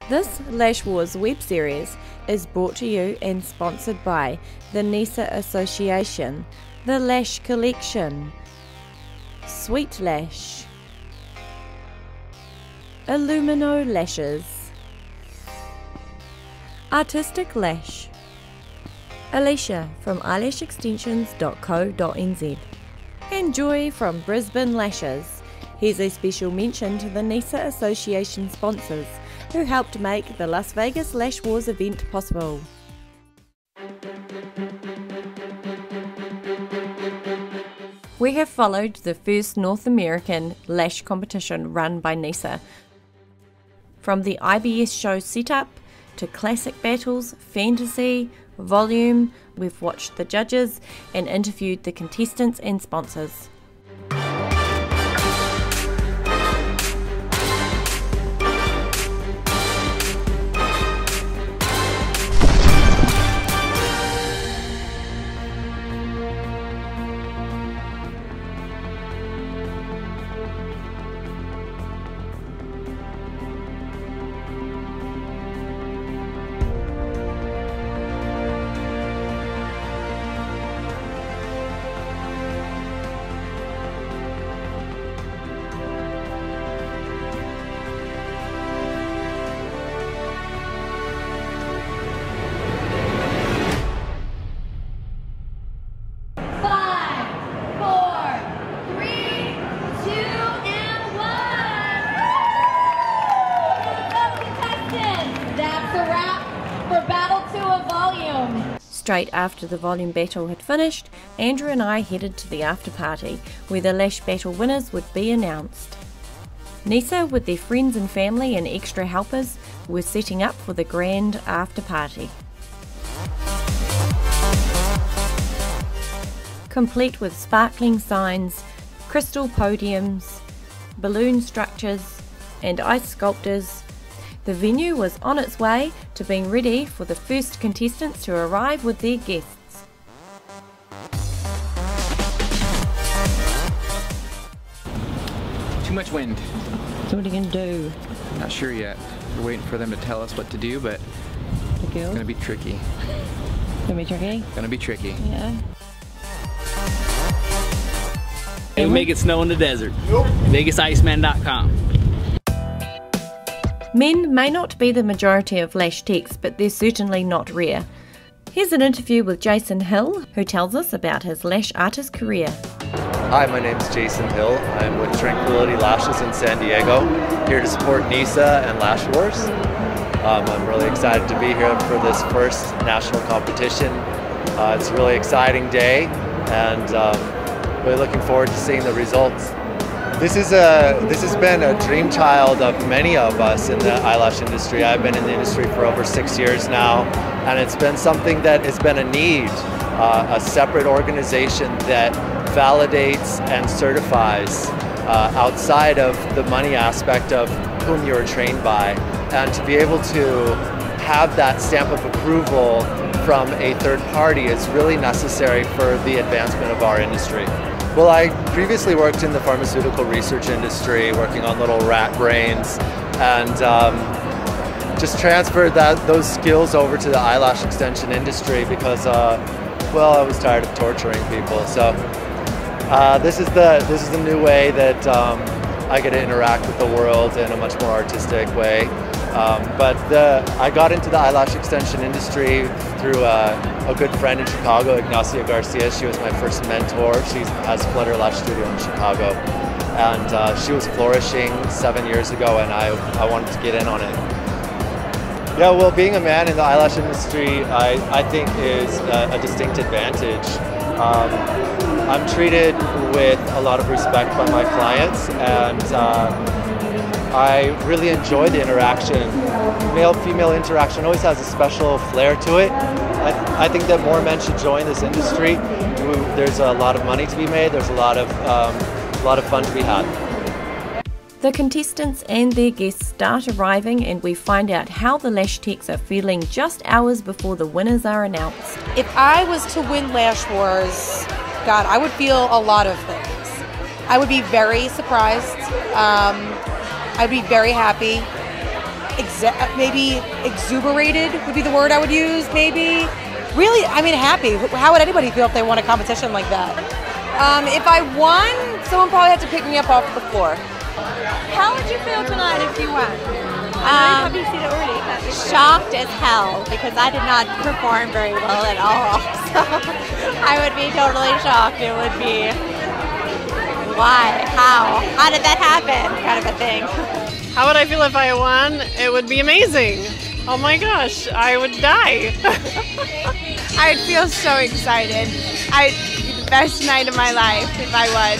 This Lash Wars web series is brought to you and sponsored by the NICOLE Association, the Lash Collection, Sweet Lash, Illumino Lashes, Artistic Lash, Alicia from eyelashextensions.co.nz, and Joy from Brisbane Lashes. Here's a special mention to the NICOLE Association sponsors who helped make the Las Vegas Lash Wars event possible. We have followed the first North American lash competition run by NICOLE. From the IBS show setup to classic battles, fantasy, volume, we've watched the judges and interviewed the contestants and sponsors. Straight after the volume battle had finished, Andrew and I headed to the after party where the lash battle winners would be announced. NICOLE, with their friends and family and extra helpers, were setting up for the grand after party. Complete with sparkling signs, crystal podiums, balloon structures and ice sculptors, the venue was on its way to being ready for the first contestants to arrive with their guests. Too much wind. So what are you going to do? Not sure yet. We're waiting for them to tell us what to do, but it's going to be tricky. Going to be tricky? Going to be tricky. Yeah. And we make it snow in the desert. Nope. VegasIceman.com. Men may not be the majority of lash techs, but they're certainly not rare. Here's an interview with Jason Hill, who tells us about his lash artist career. Hi, my name's Jason Hill. I'm with TRANQUILTY Lashes in San Diego, here to support NICOLE and Lash Wars. I'm really excited to be here for this first national competition. It's a really exciting day, and really looking forward to seeing the results. This has been a dream child of many of us in the eyelash industry. I've been in the industry for over 6 years now, and it's been something that has been a need, a separate organization that validates and certifies outside of the money aspect of whom you're trained by, and to be able to have that stamp of approval from a third party is really necessary for the advancement of our industry. Well, I previously worked in the pharmaceutical research industry, working on little rat brains, and just transferred those skills over to the eyelash extension industry because, well, I was tired of torturing people. So this is the new way that I get to interact with the world in a much more artistic way. But I got into the eyelash extension industry through a good friend in Chicago, Ignacia Garcia. She was my first mentor. She has Flutter Lash Studio in Chicago. And she was flourishing 7 years ago, and I wanted to get in on it. Yeah, well, being a man in the eyelash industry, I think is a distinct advantage. I'm treated with a lot of respect by my clients, and I really enjoy the interaction. Male-female interaction always has a special flair to it. I think that more men should join this industry. There's a lot of money to be made. There's a lot of fun to be had. The contestants and their guests start arriving, and we find out how the lash techs are feeling just hours before the winners are announced. If I was to win Lash Wars, God, I would feel a lot of things. I would be very surprised. I'd be very happy, maybe exuberated would be the word I would use, maybe. Really, I mean, happy. How would anybody feel if they won a competition like that? If I won, someone probably had to pick me up off the floor. How would you feel tonight if you won? Shocked as hell because I did not perform very well at all. So I would be totally shocked. It would be, why? How did that happen? Kind of a thing. How would I feel if I won? It would be amazing. Oh my gosh, I would die. I would feel so excited. It'd be the best night of my life if I won.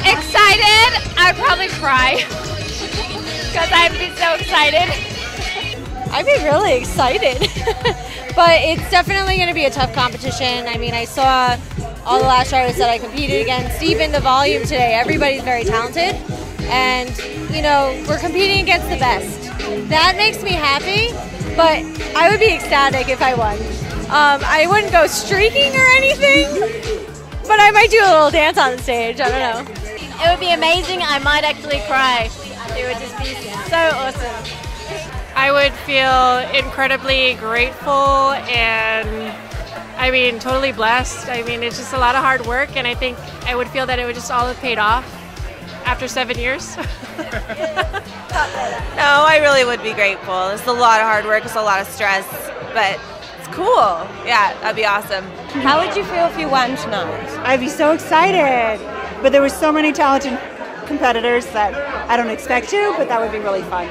Excited. I'd probably cry because I'd be so excited. I'd be really excited. But it's definitely going to be a tough competition. I mean, I saw all the lash artists that I competed against, even the volume today. Everybody's very talented. And, you know, we're competing against the best. That makes me happy, but I would be ecstatic if I won. I wouldn't go streaking or anything, but I might do a little dance on the stage. I don't know. It would be amazing. I might actually cry. It would just be so awesome. I would feel incredibly grateful and, I mean, totally blessed. I mean, it's just a lot of hard work, and I think I would feel that it would just all have paid off after 7 years. No, I really would be grateful. It's a lot of hard work, it's a lot of stress, but it's cool. Yeah, that'd be awesome. How would you feel if you won tonight? I'd be so excited, but there were so many talented competitors that I don't expect to, but that would be really fun.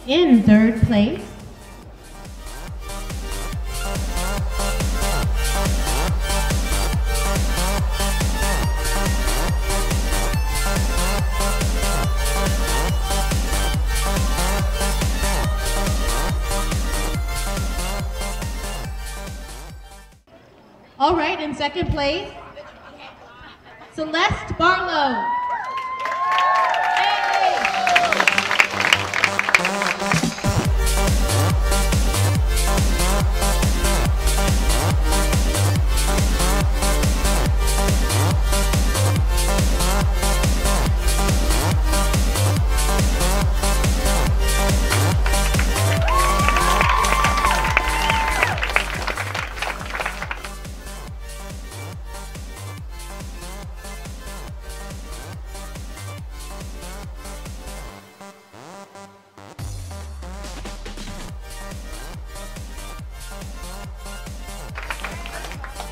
In third place, all right, in second place, Celeste Barlow.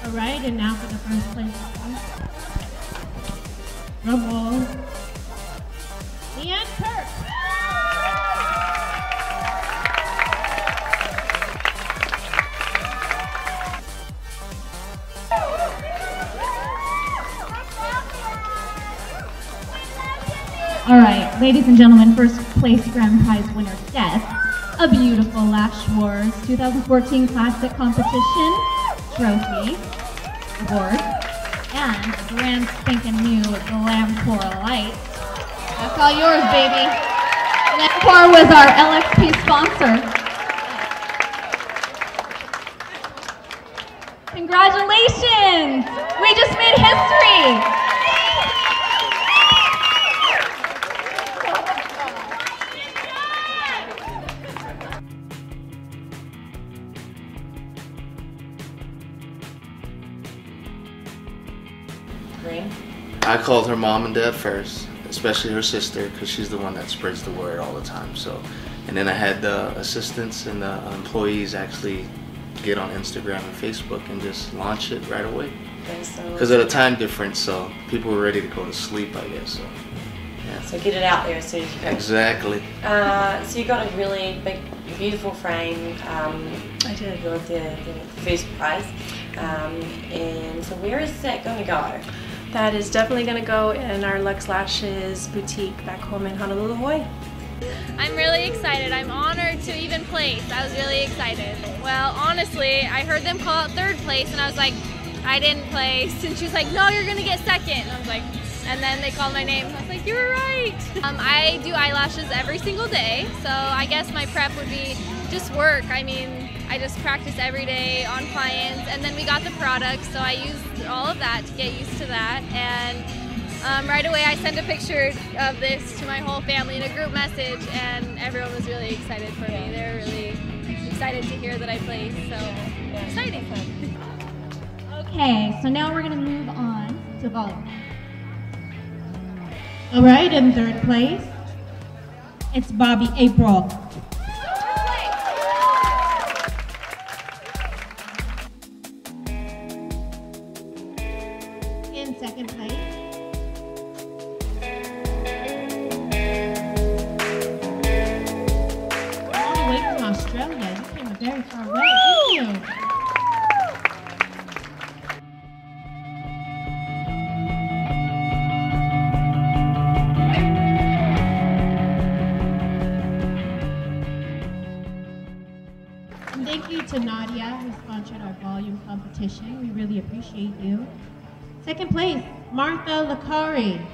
All right, and now for the first place. Drum roll. KIRK. All right, ladies and gentlemen, first place grand prize winner gets a beautiful Lash Wars 2014 Classic Competition trophy, award, and a brand spanking new Glam Coral Light. That's all yours, baby. Glam Coral was our LXP sponsor. Congratulations! We just made history! I called her mom and dad first, especially her sister, because she's the one that spreads the word all the time. So, and then I had the assistants and the employees actually get on Instagram and Facebook and just launch it right away. Because of the time difference, so people were ready to go to sleep, I guess. So, yeah. So get it out there as soon as you can. Exactly. So you got a really big, beautiful frame. I did. You got the first prize. And so where is that going to go? That is definitely going to go in our Luxe Lashes boutique back home in Honolulu, Hawaii. I'm really excited. I'm honored to even place. I was really excited. Well, honestly, I heard them call out third place and I was like, I didn't place. And she was like, no, you're going to get second. And I was like, and then they called my name. I was like, you were right. I do eyelashes every single day. So I guess my prep would be just work. I mean, I just practice every day on clients, and then we got the product, so I used all of that to get used to that. And right away I sent a picture of this to my whole family in a group message, and everyone was really excited for me. They were really excited to hear that I placed, so exciting. Okay, so now we're going to move on to volume. All right, in third place, it's Bobby April. In second place, all the way from Australia. You came a very far way. Thank you. Thank you to Nadia, who sponsored our volume competition. We really appreciate you. Second place, Martha LICARI.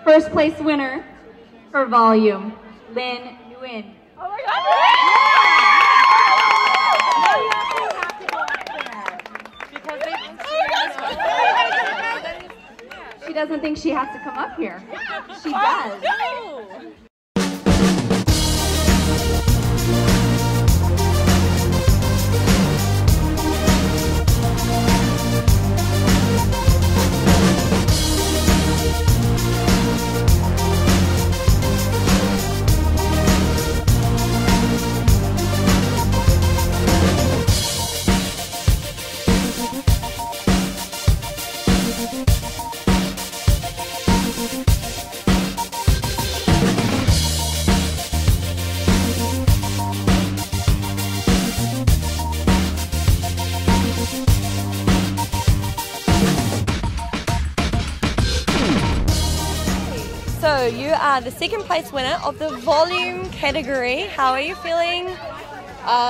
First place winner for volume, Lynn Nguyen. Oh my God! She doesn't think she has to come up here. She does. So you are the second place winner of the volume category. How are you feeling?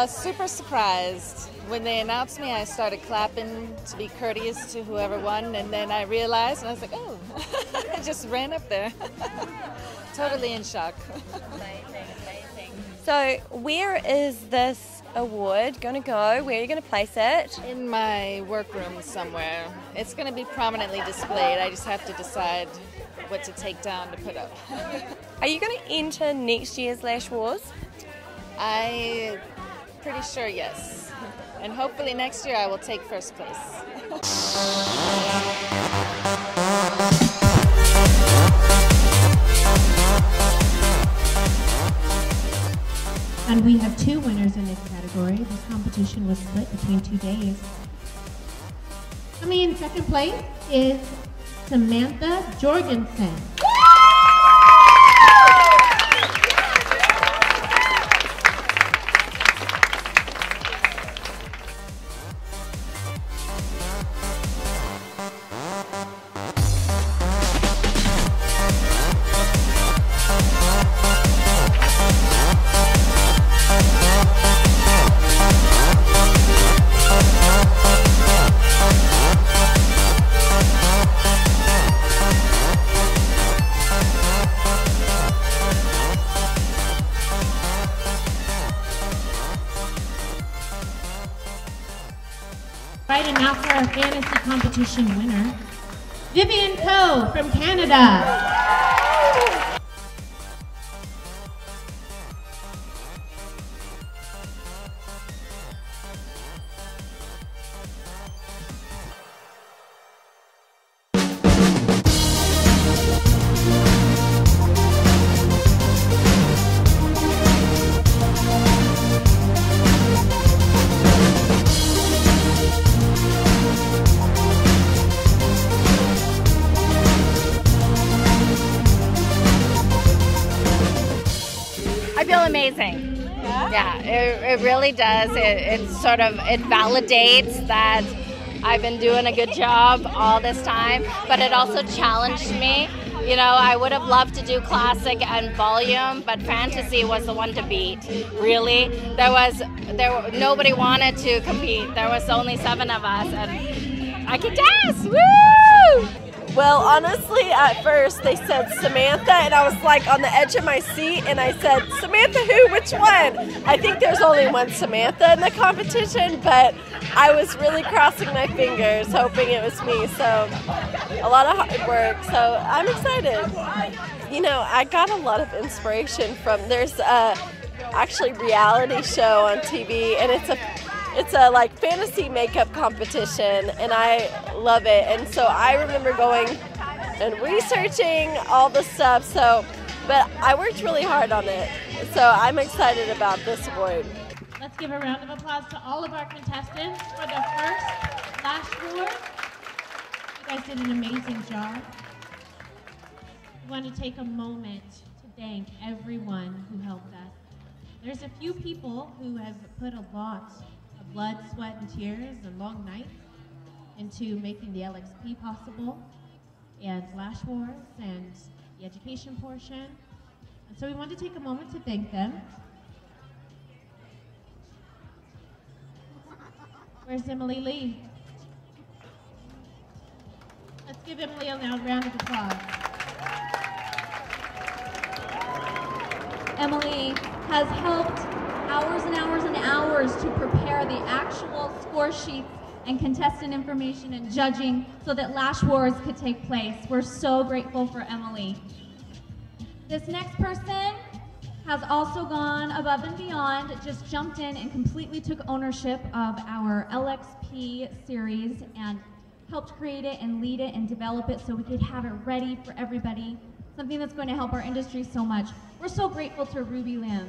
Super surprised. When they announced me, I started clapping to be courteous to whoever won, and then I realized, and I was like, oh, I just ran up there. Totally in shock. Amazing. So where is this award going to go? Where are you going to place it? In my workroom somewhere. It's going to be prominently displayed. I just have to decide what to take down to put up. Are you going to enter next year's Lash Wars? I'm pretty sure yes. And hopefully next year I will take first place. And we have two winners in this category. This competition was split between 2 days. Coming in second place is Samantha Jorgensen. Right, and now for our fantasy competition winner, Vivian Coe from Canada. amazing. Yeah, it really does. It validates that I've been doing a good job all this time, but it also challenged me. You know, I would have loved to do classic and volume, but fantasy was the one to beat. Really, nobody wanted to compete. There was only 7 of us, and I could dance. Woo! Well, honestly, at first they said Samantha, and I was like on the edge of my seat, and I said, Samantha who? Which one? I think there's only one Samantha in the competition, but I was really crossing my fingers, hoping it was me. So a lot of hard work. So I'm excited. You know, I got a lot of inspiration from, there's actually reality show on TV, and it's a like fantasy makeup competition, and I love it. And so I remember going and researching all the stuff. But I worked really hard on it. So I'm excited about this award. Let's give a round of applause to all of our contestants for the first Lash Wars. You guys did an amazing job. We want to take a moment to thank everyone who helped us. There's a few people who have put a lot of blood, sweat, and tears and long nights into making the LXP possible, and Lash Wars, and the education portion. And so we want to take a moment to thank them. Where's Emily Lee? Let's give Emily a round of applause. Emily has helped hours and hours and hours to prepare the actual score sheets and contestant information and judging so that Lash Wars could take place. We're so grateful for Emily. This next person has also gone above and beyond, just jumped in and completely took ownership of our LXP series and helped create it and lead it and develop it so we could have it ready for everybody, something that's going to help our industry so much. We're so grateful to Ruby Lim.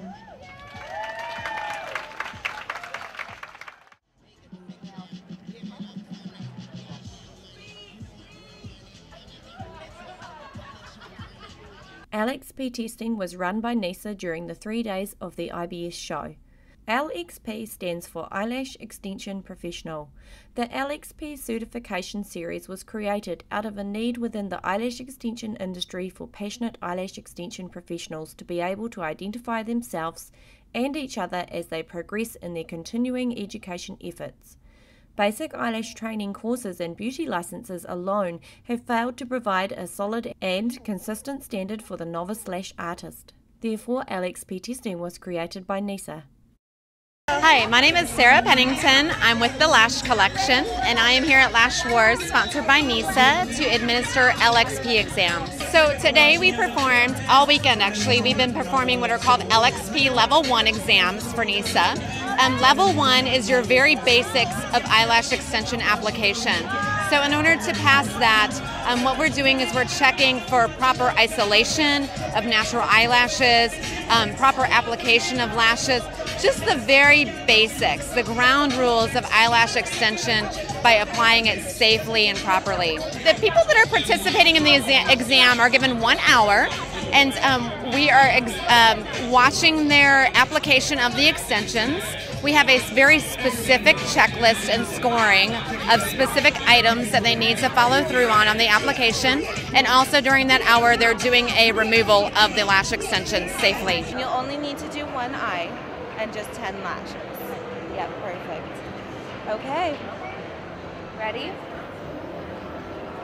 LXP testing was run by NICOLE during the 3 days of the IBS show. LXP stands for Eyelash Extension Professional. The LXP certification series was created out of a need within the eyelash extension industry for passionate eyelash extension professionals to be able to identify themselves and each other as they progress in their continuing education efforts. Basic eyelash training courses and beauty licenses alone have failed to provide a solid and consistent standard for the novice lash artist. Therefore, LXP testing was created by NICOLE. Hi, my name is Sarah Pennington. I'm with the Lash Collection, and I am here at Lash Wars, sponsored by NICOLE, to administer LXP exams. So today we performed, all weekend actually, we've been performing what are called LXP Level 1 exams for NICOLE. Level 1 is your very basics of eyelash extension application. So in order to pass that, what we're doing is we're checking for proper isolation of natural eyelashes, proper application of lashes, just the very basics, the ground rules of eyelash extension by applying it safely and properly. The people that are participating in the exam are given 1 hour, and we are watching their application of the extensions. We have a very specific checklist and scoring of specific items that they need to follow through on the application, and also during that hour they're doing a removal of the lash extensions safely. You only need to do 1 eye and just 10 lashes. Yeah, perfect. Okay. Ready?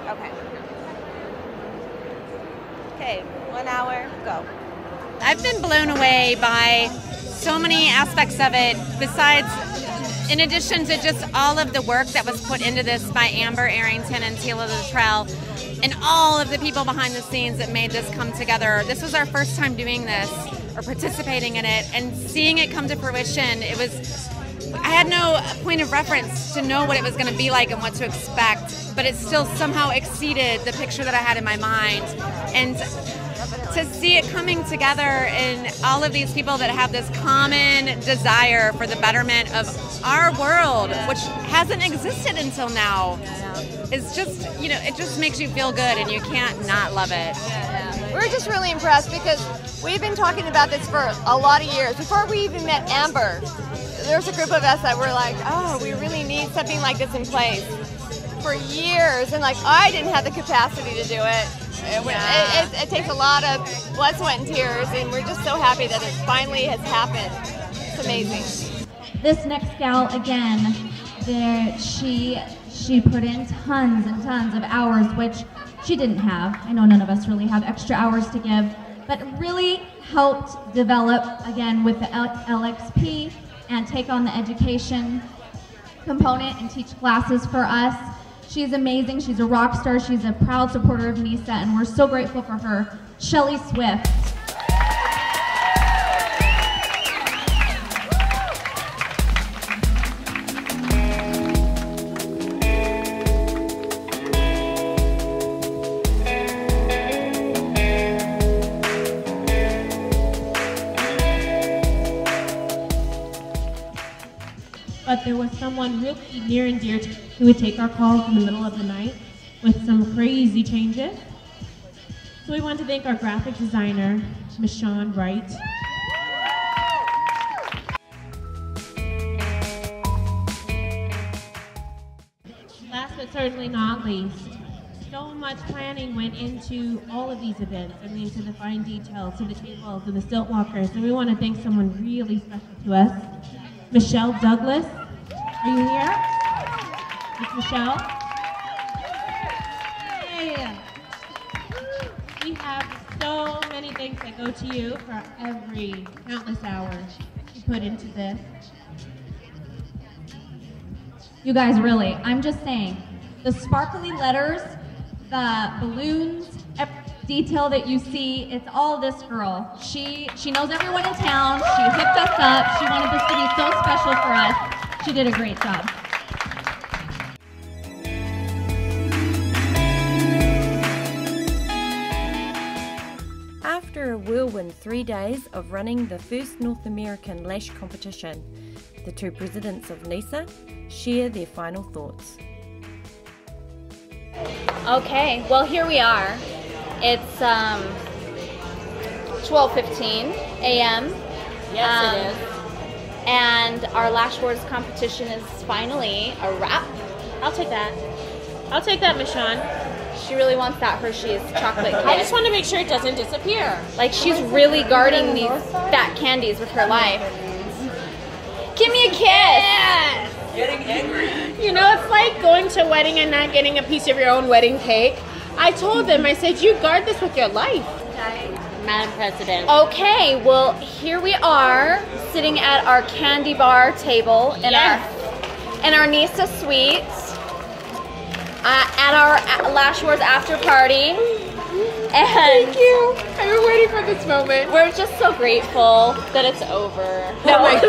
Okay. Okay, 1 hour, go. I've been blown away by so many aspects of it, besides, in addition to just all of the work that was put into this by Amber Arrington and TIALUTRELL, and all of the people behind the scenes that made this come together. This was our first time doing this, or participating in it, and seeing it come to fruition, I had no point of reference to know what it was going to be like and what to expect, but it still somehow exceeded the picture that I had in my mind. And to see it coming together and all of these people that have this common desire for the betterment of our world, which hasn't existed until now, is just, it just makes you feel good and you can't not love it. We're just really impressed because We've been talking about this for a lot of years. Before we even met Amber, there's a group of us that were like, oh, we really need something like this in place for years. And like, I didn't have the capacity to do it. It takes a lot of blood, sweat, and tears, and we're just so happy that it finally has happened. It's amazing. This next gal, again, she put in tons and tons of hours, which she didn't have. I know none of us really have extra hours to give, but really helped develop, again, with the LXP and take on the education component and teach classes for us. She's amazing. She's a rock star. She's a proud supporter of NICOE, and we're so grateful for her. Shelly Swift. But there was someone really near and dear to who would take our calls in the middle of the night with some crazy changes. So we want to thank our graphic designer, Michonne Wright. Last but certainly not least, so much planning went into all of these events. I mean, to the fine details, to the tables, and the stilt walkers. And we want to thank someone really special to us, Michelle Douglas. Are you here? It's Michelle. Hey. We have so many things that go to you for every countless hours you put into this. You guys, really, I'm just saying, the sparkly letters, the balloons, every detail that you see, it's all this girl. She knows everyone in town. She hooked us up. She wanted this to be so special for us. She did a great job. After a whirlwind 3 days of running the first North American lash competition, the two presidents of NICOE share their final thoughts. Okay, well here we are. It's 12:15 a.m. Yes, it is. And our Lash Wars competition is finally a wrap. I'll take that. I'll take that, Michonne. She really wants that Hershey's chocolate cake. I just want to make sure it doesn't disappear. Like she's really guarding these fat candies with her life. Give me a kiss! Yes. Getting angry. You know, it's like going to a wedding and not getting a piece of your own wedding cake. I told them, I said, you guard this with your life. Madam President. Okay, well, here we are sitting at our candy bar table in our NICOE suite at our Lash Wars after party. And thank you. I've been waiting for this moment. We're just so grateful that it's over. Oh my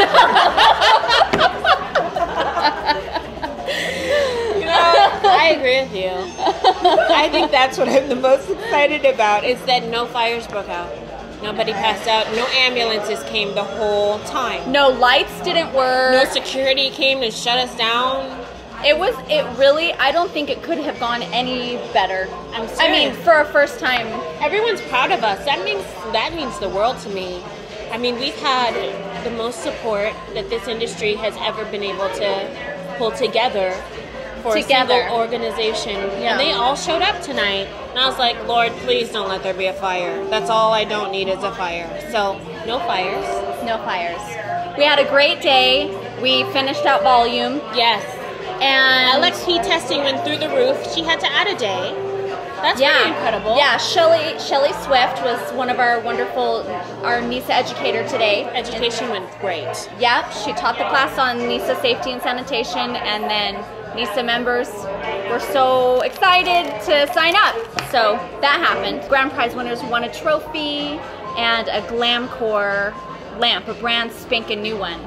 You know, I agree with you. I think that's what I'm the most excited about is that no fires broke out. Nobody passed out. No ambulances came the whole time. No lights didn't work. No security came to shut us down. It really, I don't think it could have gone any better. I'm serious. I mean, for our first time. Everyone's proud of us. That means the world to me. I mean, we've had the most support that this industry has ever been able to pull together for a single organization. Yeah. And they all showed up tonight. And I was like, Lord, please don't let there be a fire. That's all I don't need is a fire. So, no fires. No fires. We had a great day. We finished out volume. Yes. And LXP testing went through the roof. She had to add a day. That's pretty incredible. Yeah, Shelly Swift was one of our our NICOE educator today. Education went great. Yep, she taught the class on NICOE safety and sanitation, and then NICOE members were so excited to sign up. So that happened. Grand prize winners won a trophy and a Glamcore lamp, a brand spanking new one.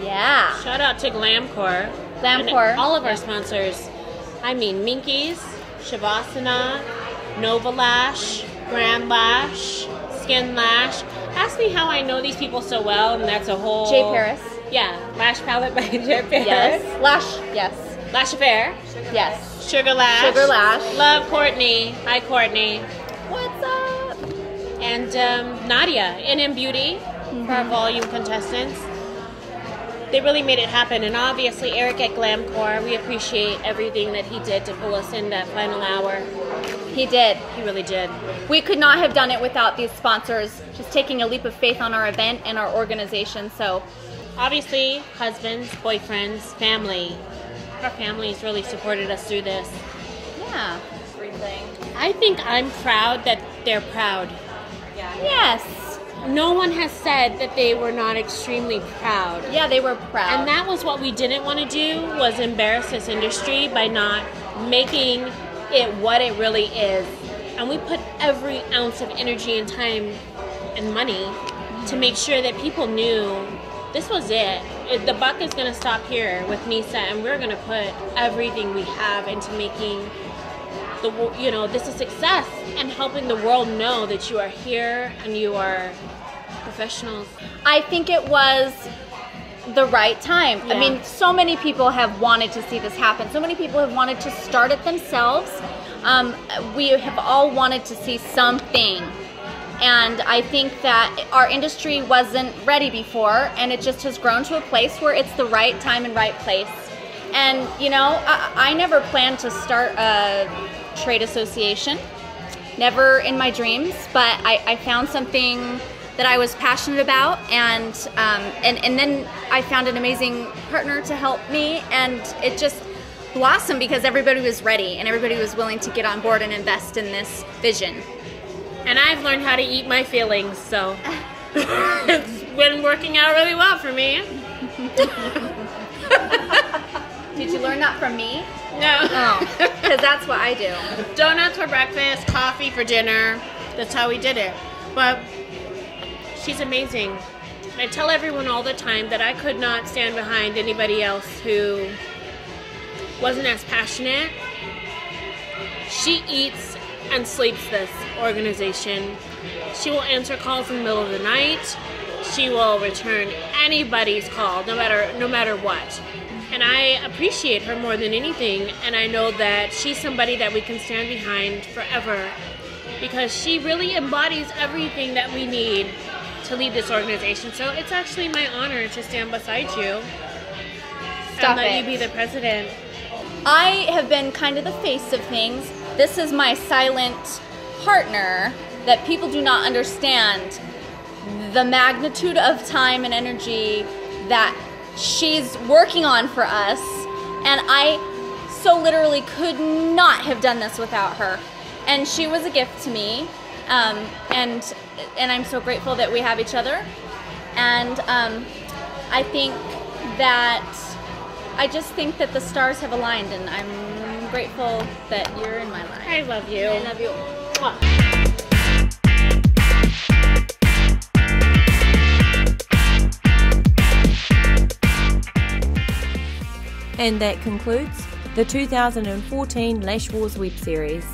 Yeah. Shout out to Glamcore. Glamcore. And all of our sponsors. I mean, Minky's, Shavasana, Nova Lash, Grand Lash, Skin Lash. Ask me how I know these people so well, and that's a whole... J. Paris. Yeah, Lash Palette by J. Paris. Yes. Lash Affair. Yes. Sugar Lash. Sugar Lash. Love Courtney. Hi, Courtney. What's up? and Nadia, NM Beauty, for our volume contestants. They really made it happen, and obviously Eric at Glamcore, we appreciate everything that he did to pull us in that final hour. He did. He really did. We could not have done it without these sponsors just taking a leap of faith on our event and our organization. So obviously, husbands, boyfriends, family. Our families really supported us through this. Yeah. Everything. I think I'm proud that they're proud. Yeah. Yes. No one has said that they were not extremely proud. Yeah, they were proud. And that was what we didn't want to do, was embarrass this industry by not making it what it really is. And we put every ounce of energy and time and money to make sure that people knew this was it. The buck is going to stop here with NICOLE, and we're going to put everything we have into making this a success and helping the world know that you are here and you are professionals. I think it was the right time. Yeah. I mean, so many people have wanted to see this happen. So many people have wanted to start it themselves. We have all wanted to see something. And I think that our industry wasn't ready before, and it just has grown to a place where it's the right time and right place. And, I never planned to start a trade association, never in my dreams, but I found something that I was passionate about, and then I found an amazing partner to help me, and it just blossomed because everybody was ready and everybody was willing to get on board and invest in this vision. And I've learned how to eat my feelings, so it's been working out really well for me. Did you learn that from me? No. Oh, because that's what I do. Donuts for breakfast, coffee for dinner. That's how we did it. But she's amazing. I tell everyone all the time that I could not stand behind anybody else who wasn't as passionate. She eats and sleeps this organization. She will answer calls in the middle of the night. She will return anybody's call, no matter what. And I appreciate her more than anything, and I know that she's somebody that we can stand behind forever, because she really embodies everything that we need to lead this organization. So it's actually my honor to stand beside you and let you be the president. I have been kind of the face of things. This is my silent partner that people do not understand the magnitude of time and energy that she's working on for us, and I so literally could not have done this without her. And she was a gift to me, and I'm so grateful that we have each other. And I just think that the stars have aligned, and I'm grateful that you're in my life. I love you. I love you. Mwah. And that concludes the 2014 Lash Wars web series.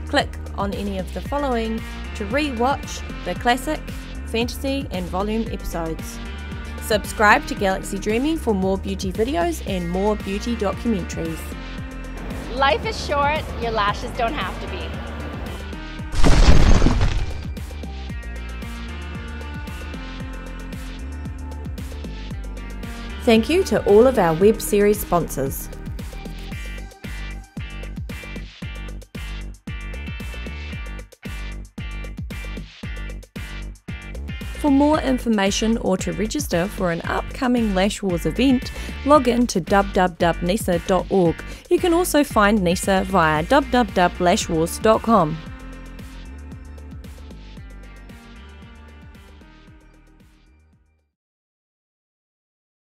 Click on any of the following to re-watch the classic, fantasy and volume episodes. Subscribe to Galaxy Dreaming for more beauty videos and more beauty documentaries. Life is short, your lashes don't have to be. Thank you to all of our web series sponsors. For more information or to register for an upcoming Lash Wars event, log in to www.neesa.org. You can also find NEESA via www.lashwars.com.